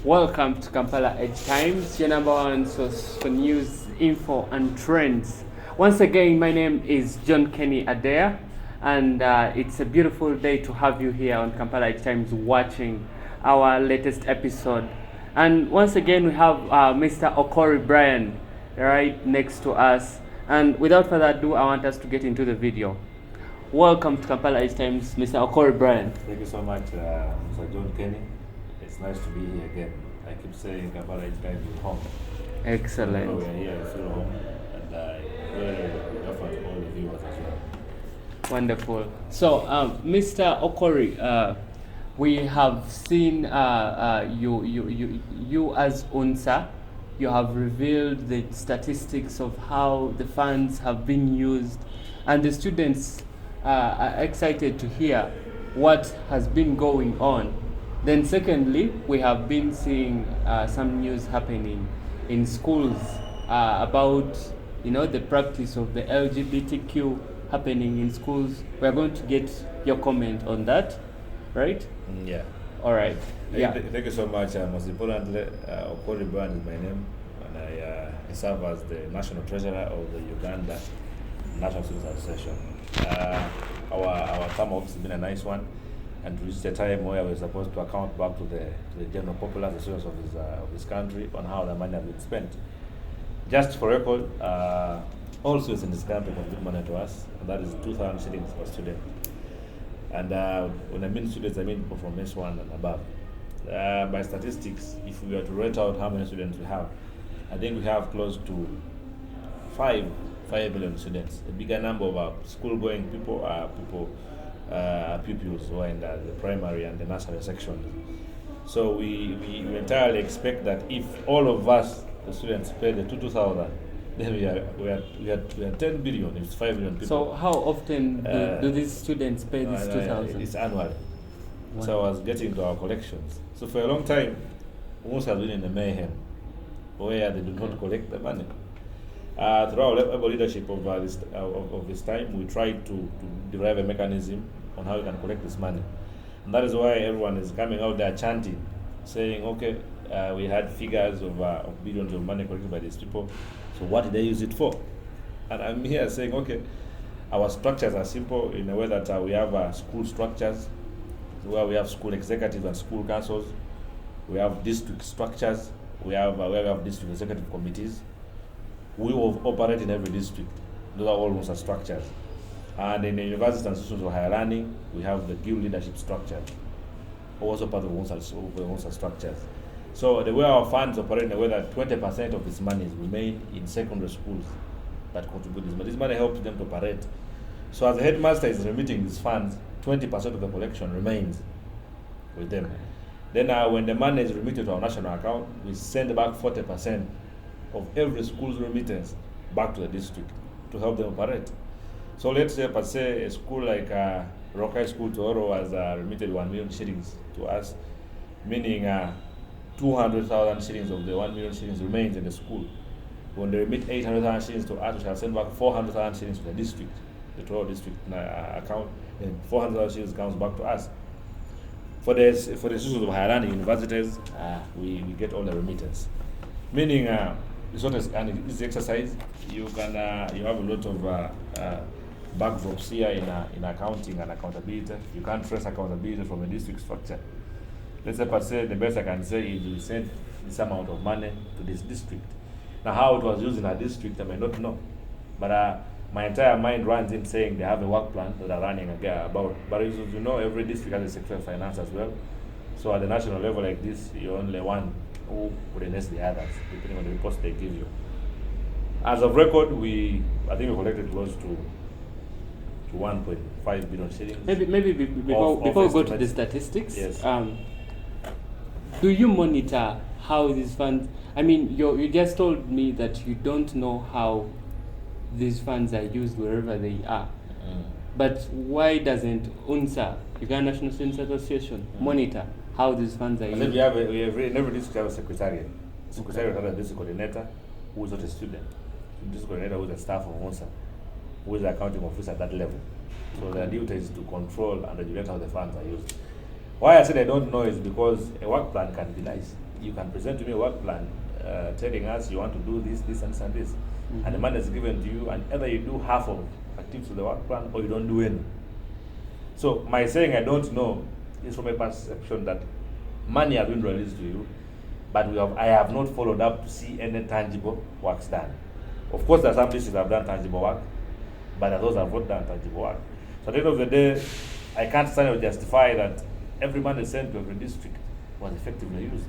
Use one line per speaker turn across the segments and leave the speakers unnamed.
Welcome to Kampala Edge Times, your number one source for news, info, and trends. Once again, my name is John Kenny Adair, and it's a beautiful day to have you here on Kampala Edge Times watching our latest episode. And once again, we have Mr. Okori Brian right next to us. And without further ado, I want us to get into the video. Welcome to Kampala Edge Times, Mr. Okori Brian.
Thank you so much, Mr. John Kenny. It's nice to be here again. I keep saying Kampala Edge Times is home.
Excellent.
We are here, I feel home, and we offer to all the viewers as well.
Wonderful. So, Mr. Okori, we have seen you as UNSA. You have revealed the statistics of how the funds have been used, and the students are excited to hear what has been going on. Then secondly, we have been seeing some news happening in schools about the practice of the LGBTQ happening in schools. We are going to get your comment on that, right?
Yeah.
All right.
Thank you so much. Most importantly, Okori Brian is my name, and I serve as the National Treasurer of the Uganda National Students Association. Our term of office has been a nice one, and reached a time where we're supposed to account back to the general populace, the citizens of this country, on how the money has been spent. Just for record, all students in this country contribute money to us, and that is 2,000 shillings per student. And when I mean students, I mean people from S1 and above. By statistics, if we were to rate out how many students we have, I think we have close to 5 million students. A bigger number of school-going people are pupils who are in the primary and the nursery sections. So we entirely expect that if all of us, the students, pay the 2,000, then we are 10 billion. It's 5 million people.
So how often do these students pay this 2,000?
It's annually.
Wow.
So I was getting to our collections. So for a long time, almost has been in the mayhem where they do not collect the money. Through our leadership of this time, we tried to derive a mechanism on how we can collect this money. And that is why everyone is coming out there chanting, saying, okay, we had figures of billions of money collected by these people, so what did they use it for? And I'm here saying, okay, our structures are simple in a way that we have school structures, where we have school executives and school councils, we have district structures, we have district executive committees. We will operate in every district. Those are all UNSA structures. And in the universities and institutions of higher learning, we have the guild leadership structure, also part of UNSA structures. So the way our funds operate in a way that 20% of this money remain in secondary schools that contribute this money. This money helps them to operate. So as the headmaster is remitting these funds, 20% of the collection remains with them. Then when the money is remitted to our national account, we send back 40% of every school's remittance back to the district to help them operate. So let's say, per se, a school like Rokai School Toro has remitted 1 million shillings to us, meaning 200,000 shillings of the 1 million shillings remains in the school. When they remit 800,000 shillings to us, we shall send back 400,000 shillings to the district, the Toro district account, and 400,000 shillings comes back to us. For the institutions of higher learning universities, we get all the remittance. Meaning, it's not an easy exercise. You have a lot of backdrops here in accounting and accountability. You can't trace accountability from a district structure. Let's say, per se, the best I can say is we send this amount of money to this district. Now, how it was used in a district, I may not know. But my entire mind runs in saying they have a work plan that are running about. But as you know, every district has a sector of finance as well. So at the national level like this, you're only one who coordinates the others, depending on the reports they give you. As of record, I think we collected close to 1.5 billion shillings.
Maybe before we go to the statistics,
yes.
Do you monitor how these funds? I mean, you just told me that you don't know how these funds are used wherever they are. But why doesn't UNSA, Uganda National Students Association, monitor how these funds are used?
We have in every district have a secretariat. Secretariat has a district coordinator who is not a student. District coordinator who is a staff of UNSA, who is the accounting officer at that level. So their duty is to control and regulate how the funds are used. Why I said I don't know is because a work plan can be nice. you can present to me a work plan telling us you want to do this, this, and this, and this. And the money is given to you, and either you do half of activities of the work plan or you don't do any. So my saying I don't know is from a perception that money has been released to you, but I have not followed up to see any tangible works done. Of course, there are some districts that have done tangible work, but there are those that have not done tangible work. So at the end of the day, I can't stand to justify that every money sent to every district was effectively used.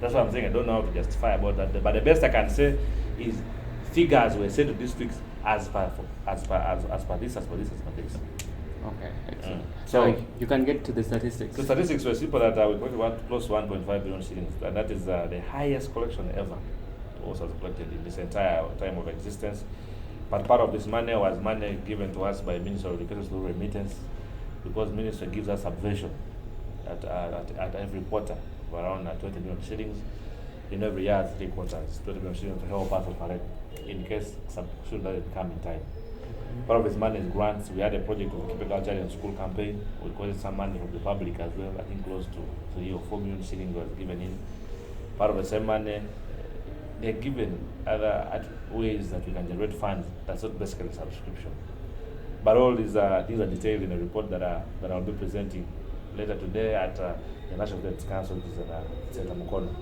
That's what I'm saying. I don't know how to justify about that. But the best I can say is figures were sent to districts as per this.
Okay, excellent.
So
you can get to the statistics.
The statistics were simple that we collected close to 1.5 billion shillings, and that is the highest collection ever also collected in this entire time of existence. But part of this money was money given to us by Ministry of Education through remittance, because Ministry gives us subvention at every quarter of around 20 million shillings. In every year, 3 quarters, 20 million shillings to help us operate in case some student doesn't come in time. Part of this money is grants. We had a project of Keep a Culture in School campaign. We collected some money from the public as well. I think close to 3 or 4 million shillings was given in. Part of the same money, they're given other ways that we can generate funds. That's not basically subscription. But all these things are detailed in a report that I'll be presenting later today at the National Defense Council, which is at Mukono.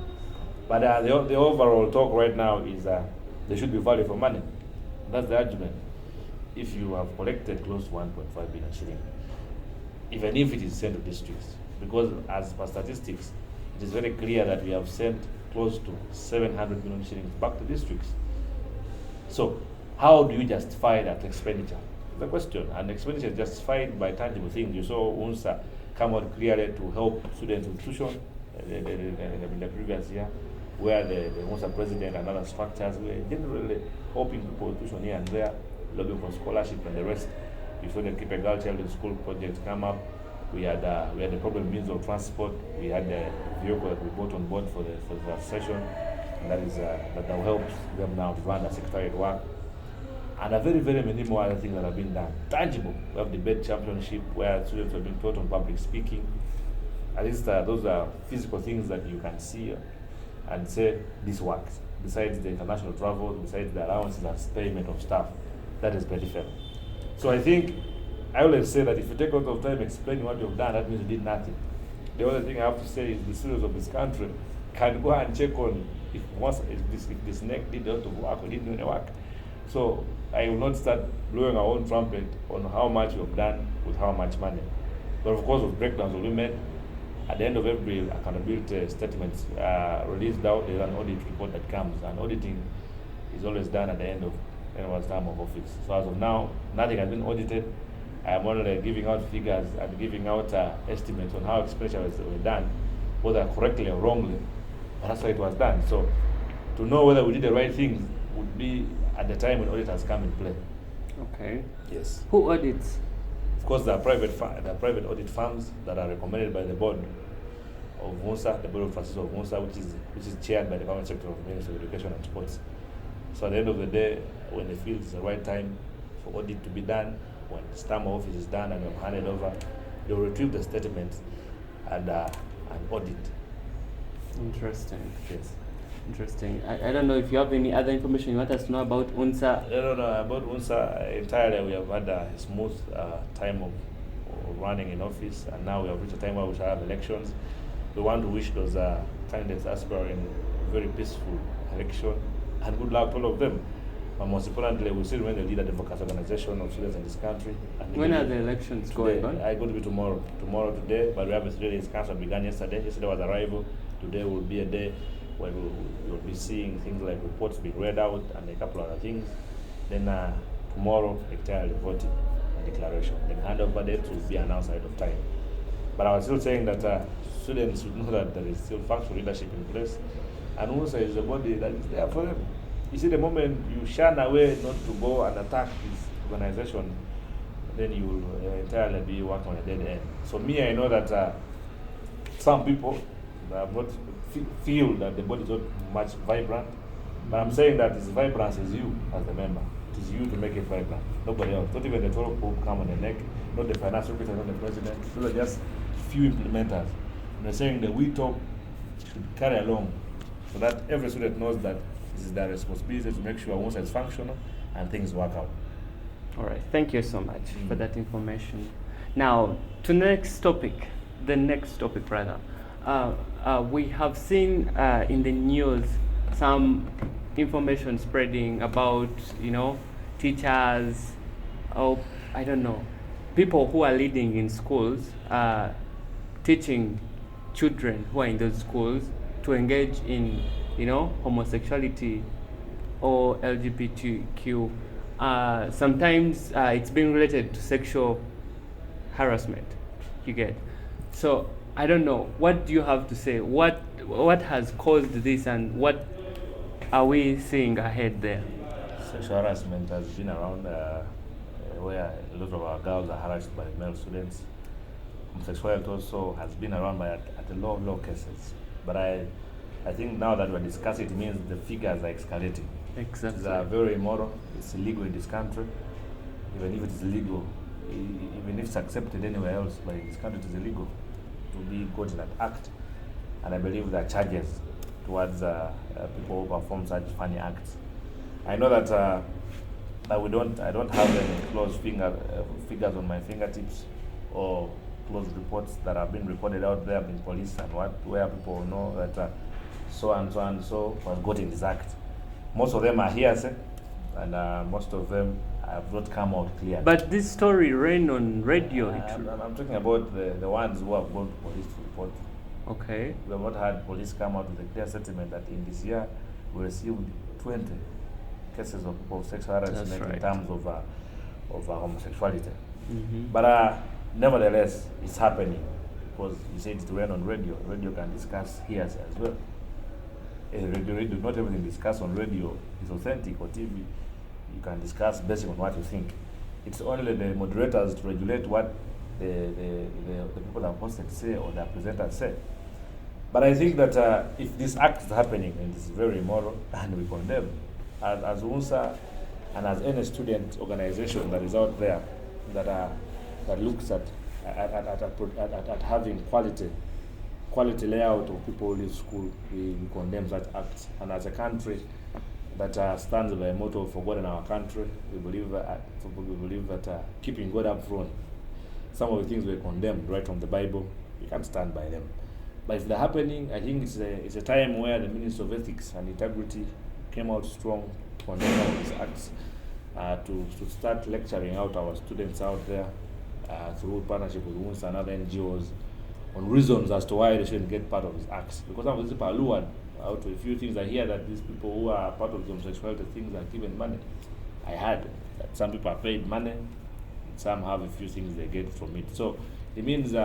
But the overall talk right now is there should be value for money. That's the argument. If you have collected close to 1.5 billion shillings, even if it is sent to districts, because as per statistics, it is very clear that we have sent close to 700 million shillings back to districts. So how do you justify that expenditure? The question. And expenditure is justified by tangible things. You saw UNSA come out clearly to help students with tuition in the previous year, where the UNSA president and other structures were generally helping people with tuition here and there, lobbying for scholarship and the rest. You saw the Keep a Girl Child in School project come up. We had the problem means of transport. We had the vehicle that we bought on board for the session, and that will help them now to run the secretariat work. And a very, very many more other things that have been done. Tangible. We have debate championship where students have been taught on public speaking. At least those are physical things that you can see and say this works. Besides the international travel, besides the allowances and payment of staff, that is pretty fair. So I think I always say that if you take a lot of time explaining what you've done, that means you did nothing. The other thing I have to say is the citizens of this country can go and check on if this neck did a lot of work or didn't do any work. So I will not start blowing our own trumpet on how much we've done with how much money. But of course, with breakdowns will be made. At the end of every accountability statement released out, there's an audit report that comes, and auditing is always done at the end of anyone's term of office. So as of now, nothing has been audited. I am only giving out figures and giving out estimates on how expenditures were done, whether correctly or wrongly. But that's why it was done. So to know whether we did the right things would be at the time when auditors come in play.
Okay.
Yes.
Who audits?
Of course, there are private audit firms that are recommended by the board of UNSA, the board of trustees of UNSA, which is chaired by the Permanent Secretary of Ministry of Education and Sports. So at the end of the day, when they feel it's the right time for audit to be done, when the term of office is done and we've handed over, they'll retrieve the statement and audit.
Interesting.
Yes.
Interesting. I don't know if you have any other information you want us to know about UNSA.
No. About UNSA entirely, we have had a smooth time of running in office, and now we have reached a time where we shall have elections. We want to wish those candidates aspiring a very peaceful election, and good luck to all of them. But most importantly, we still remain the leader advocacy organization of students in this country. And
when are the elections going on?
It's going to be tomorrow. Tomorrow, today, but we have a 3 days council began yesterday. Yesterday was arrival. Today will be a day where we'll be seeing things like reports being read out and a couple other things. Then tomorrow, entirely voting and declaration. Then handover date will be announced ahead of time. But I was still saying that students should know that there is still functional leadership in place, and also is a body that is there for them. You see, the moment you shun away not to go and attack this organization, then you will entirely be working on a dead end. So me, I know that some people have not feel that the body is not much vibrant, but I'm saying that its vibrance is you as the member. It is you to make it vibrant, nobody else. Not even the 12 people come on the neck, not the finance secretary, not the president. Those are just few implementers. And they're saying that we talk should carry along so that every student knows that this is their responsibility to make sure UNSA is functional and things work out.
All right, thank you so much for that information. Now, to the next topic rather. We have seen in the news some information spreading about, teachers, or I don't know, people who are leading in schools, teaching children who are in those schools to engage in, homosexuality or LGBTQ. Sometimes it's being related to sexual harassment. You get. So I don't know. What do you have to say? What has caused this, and what are we seeing ahead there?
Sexual harassment has been around where a lot of our girls are harassed by male students. Homosexuality also has been around at the low cases. But I think now that we're discussing, it means the figures are escalating.
Exactly.
It's very immoral. It's illegal in this country. Even if it is illegal, even if it's accepted anywhere else, but in this country it is illegal to be caught in that act. And I believe there are charges towards people who perform such funny acts. I know that I don't have any close figures on my fingertips or close reports that have been reported out there in police and where people know that so and so was got in this act. Most of them are hearsay, and most of them have not come out clear.
But this story ran on radio.
I'm talking about the ones who have gone to police to report.
Okay.
We have not had police come out with a clear statement that in this year we received 20 cases of people sexual harassment in terms of homosexuality.
Mm-hmm.
But nevertheless, it's happening because you said it ran on radio. Radio can discuss hearsay as well. Radio, not everything discussed on radio is authentic, or TV. You can discuss based on what you think. It's only the moderators to regulate what the people that are hosted say or the presenters say. But I think that if this act is happening, and it's very immoral, and we condemn, as UNSA and as any student organization that is out there that looks at having quality layout of people who leave school, we condemn such acts. And as a country that stands by a motto for God in our country, we believe that keeping God up front. Some of the things we condemned right from the Bible, we can't stand by them. But if they're happening, I think it's a time where the Minister of Ethics and Integrity came out strong to condemn all these acts, to start lecturing out our students out there through partnership with UNSA and other NGOs on reasons as to why they shouldn't get part of these acts. Because some of these people are lured out to a few things. I hear that these people who are part of the homosexuality things are given money. I heard that some people are paid money, some have a few things they get from it. So it means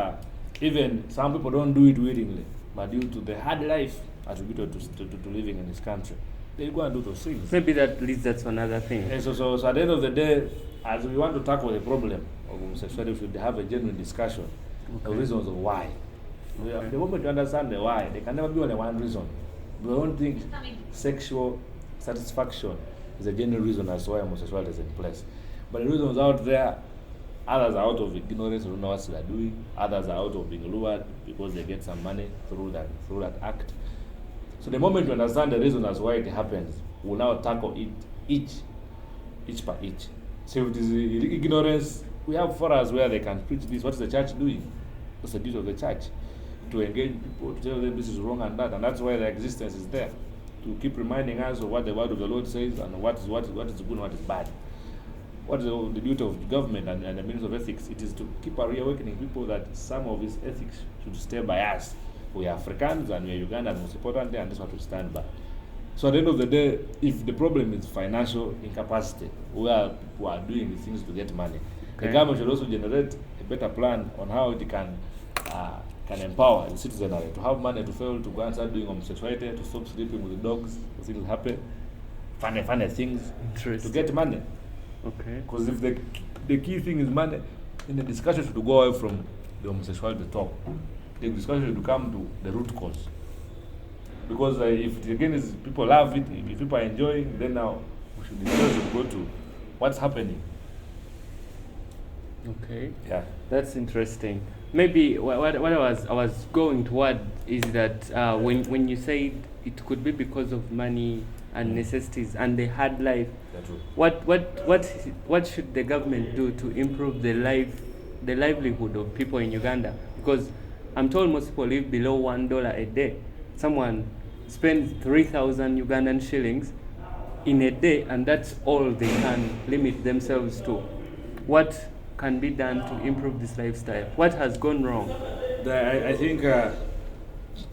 even some people don't do it willingly, but due to the hard life attributed to living in this country, they go and do those things.
Maybe that leads us to another thing.
And so at the end of the day, as we want to tackle the problem of homosexuality, we should have a genuine discussion of reasons of why. The moment you understand the why, there can never be only one reason. We don't think sexual satisfaction is a genuine reason as to why homosexuality is in place. But the reasons out there, others are out of ignorance, don't know what they are doing. Others are out of being lured because they get some money through that act. So the moment you understand the reason as why it happens, we'll now tackle it each by each. So if it is ignorance, we have forums where they can preach this. What is the church doing? What's the duty of the church? To engage people, to tell them this is wrong and that. And that's why the existence is there. To keep reminding us of what the word of the Lord says and what is good and what is bad. What is the duty of the government and the Minister of Ethics? It is to keep reawakening people that some of these ethics should stay by us. We are Africans and we are Ugandans, most importantly, and this is what we stand by. So at the end of the day, if the problem is financial incapacity, where people are doing these things to get money, the government should also generate a better plan on how it can empower the citizenry to have money to fail to go and start doing homosexuality, to stop sleeping with the dogs, things happen, funny things, to get money.
Okay.
Because if the key thing is money, then the discussion should go away from the homosexuality talk. The discussion should come to the root cause. Because if it again is people love it, if people are enjoying, then now we should go to what's happening.
Okay.
Yeah.
That's interesting. Maybe what I was going toward is that when you said it could be because of money and necessities and the hard life,
That's true.
what should the government do to improve the livelihood of people in Uganda? Because I'm told most people live below $1 a day. Someone spends 3,000 Ugandan shillings in a day, and that's all they can limit themselves to. What can be done to improve this lifestyle? What has gone wrong?
I think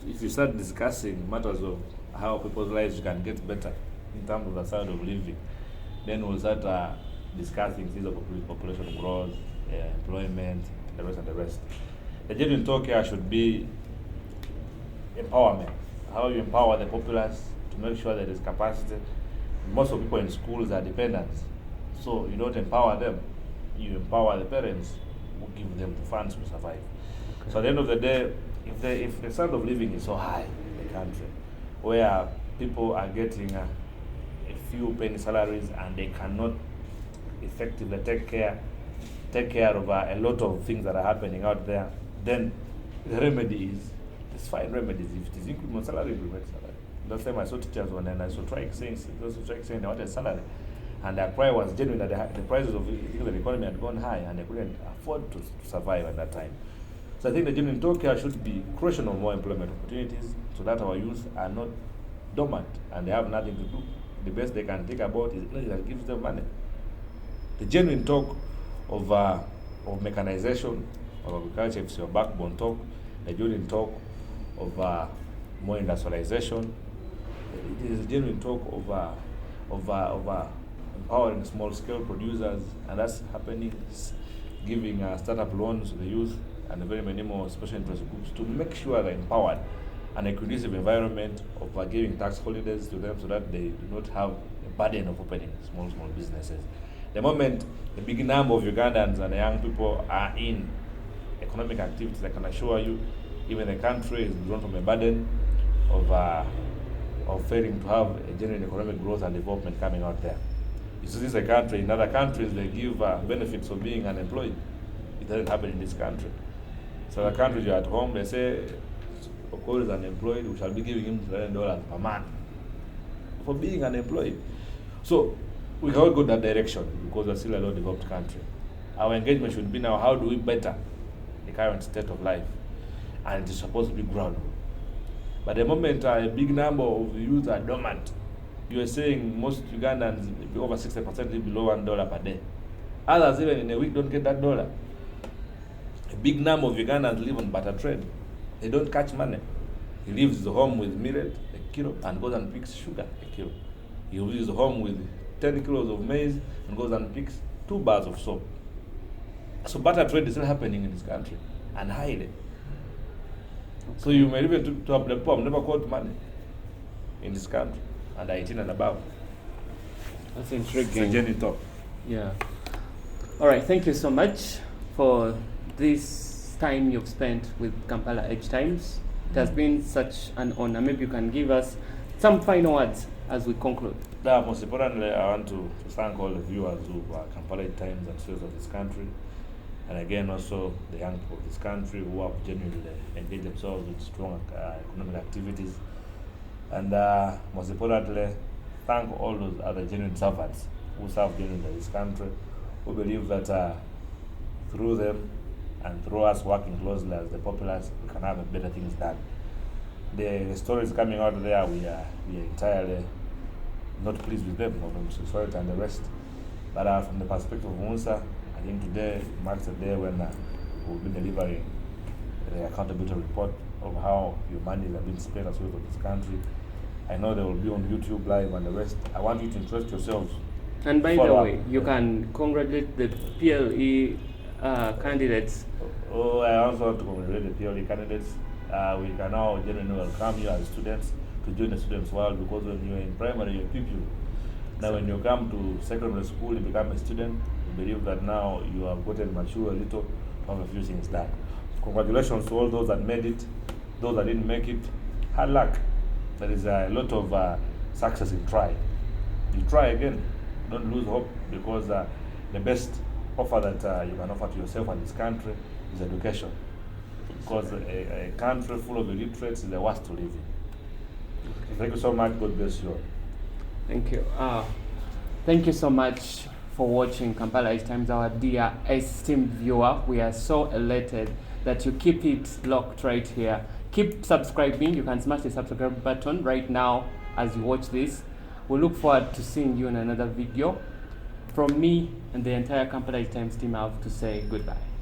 if you start discussing matters of how people's lives can get better in terms of the standard of living, then we'll start discussing things of population growth, employment, and the rest. The genuine talk here should be empowerment. How you empower the populace to make sure there is capacity. Most of people in schools are dependents, so you don't empower them. You empower the parents who give them the funds to survive. Okay. So at the end of the day, if the standard of living is so high in the country, where people are getting a few penny salaries and they cannot effectively take care of a lot of things that are happening out there, then the remedy is, there's fine remedies. If it is increment salary, increment salary. Last time I saw teachers on and I saw strike saying they wanted salary. And their cry was genuine that the prices of the economy had gone high and they couldn't afford to survive at that time. So I think the genuine talk here should be creation of more employment opportunities so that our youth are not dormant and they have nothing to do. The best they can think about is anything that gives them money. The genuine talk of mechanization, of agriculture, if it's your backbone talk, the genuine talk of more industrialization. It is a genuine talk of empowering small-scale producers, and that's happening, giving startup loans to the youth and very many more special interest groups to make sure they're empowered and a conducive environment of giving tax holidays to them so that they do not have a burden of opening small businesses. The moment the big number of Ugandans and the young people are in economic activities, I can assure you, even the country is drawn from a burden of failing to have a genuine economic growth and development coming out there. You see, this is a country, in other countries they give benefits of being unemployed. It doesn't happen in this country. So the countries you're at home, they say, Okori is unemployed, we shall be giving him $11 per month for being unemployed. So we cannot go that direction because we're still a low-developed country. Our engagement should be now, how do we better the current state of life? And it is supposed to be grounded. But the moment a big number of the youth are dormant, you are saying most Ugandans, over 60% live below $1 per day. Others even in a week don't get that dollar. A big number of Ugandans live on barter trade. They don't catch money. He leaves his home with millet, a kilo, and goes and picks sugar, a kilo. He leaves his home with 10 kilos of maize and goes and picks 2 bars of soap. So barter trade is still happening in this country, and highly. So you may even to have the poor never got money in this country, and 18 and above.
That's intriguing.
It's a journey talk.
Yeah. All right. Thank you so much for this time you've spent with Kampala Edge Times. It has been such an honor. Maybe you can give us some final words as we conclude.
Most importantly, I want to thank all the viewers of Kampala Edge Times and Stories of this country. And again, also the young people of this country who have genuinely engaged themselves with strong economic activities. And most importantly, thank all those other genuine servants who serve genuinely this country, who believe that through them and through us working closely as the populace, we can have better things done. The stories coming out there, we are entirely not pleased with them, of homosexuality and the rest. But from the perspective of UNSA, I think today marks the day when we'll be delivering the accountability report of how your money has been spent as well for this country. I know they will be on YouTube Live and the rest. I want you to interest yourselves.
And by the way, you can congratulate the PLE candidates.
Oh, I also want to congratulate the PLE candidates. We can now genuinely welcome you as students to join the students' world, because when you're in primary, you're a pupil. Now when you come to secondary school, you become a student. We believe that now you have gotten mature a little to have a few things done. Congratulations to all those that made it, those that didn't make it. Hard luck. There is a lot of success in trying. You try again. Don't lose hope, because the best offer that you can offer to yourself and this country is education. Because a country full of illiterates is the worst to live in. Thank you so much. God bless you all.
Thank you. Thank you so much for watching Kampala East Times, our dear esteemed viewer. We are so elated that you keep it locked right here. Keep subscribing. You can smash the subscribe button right now as you watch this. We look forward to seeing you in another video. From me and the entire Kampala East Times team, I have to say goodbye.